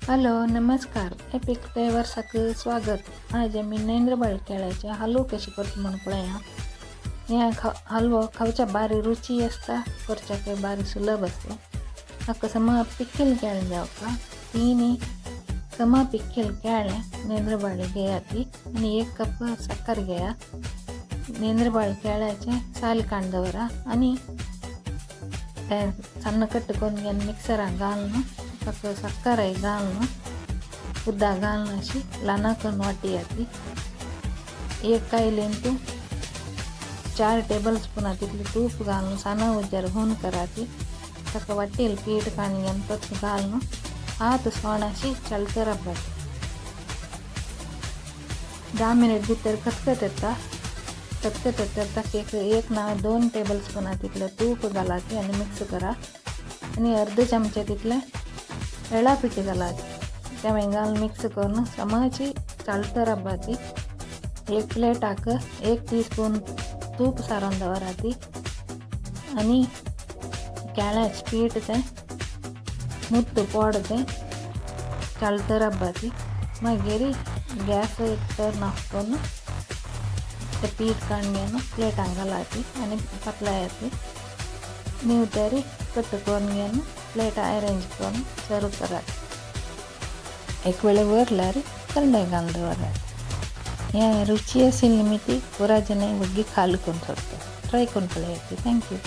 Hello नमस्कार epic फ्लेवर्साक स्वागत. आज आमी नेंद्रबाळ केळ्याचे हलवो कशी करता म्हणून पळया. ह्या हलवो खावच्या बारी रुची असता, करच्याक बारी सुलभ असता. हाका समा पिक्केल केळें जावका तीन समा पिक्केल केळें नेंद्रबाळे घेयाती आणि 1 कप साखर घेया. नेंद्रबाळ केळ्याचे साल कांड दवरा आणि सन्न कट करून घेवन मिक्सराक घालून ताका साखर घालून उदक घालून अशी ल्हान करून वाटयाती. 1 कायलेन तूं 4 टेबल स्पून तितले तूप घालून साना उजार हुन कराती. ताका वाटेल पीठ कांड घेवन तोच घालून हात सोण अशी चलते रावपाची. 10 मिनिट भितर खतखत येता. खतखत येता ताका 1 ना 2 टेबल स्पून तितले तूप घालाती आणि मिक्स करा आणि अर्ध चमचे तितले एळा पिठी घालाती. त्यामुळे घालून मिक्स करून समाची चलते रावपाची. 1 प्लेटाक 1 टीस्पून तूप सारून दवराती आणि केळ्याचे पीठ तें मुट्ट पोड तें चलते रावपाची. मागीर गॅस टर्न ऑफ करून ते पीठ काडून घेवन प्लेटांक घालाती आणि पातळायाती. नीव तरी कट करून घेवन प्लेटा अरेंज करून सर्व करात. एक वेळे वरल्यार कलडे घालून दवरात. ह्या रुची आशिल्ली ती पुराय जण बग्गी खाल करून सोडटा. ट्राय करून पळयात. थँक्यू.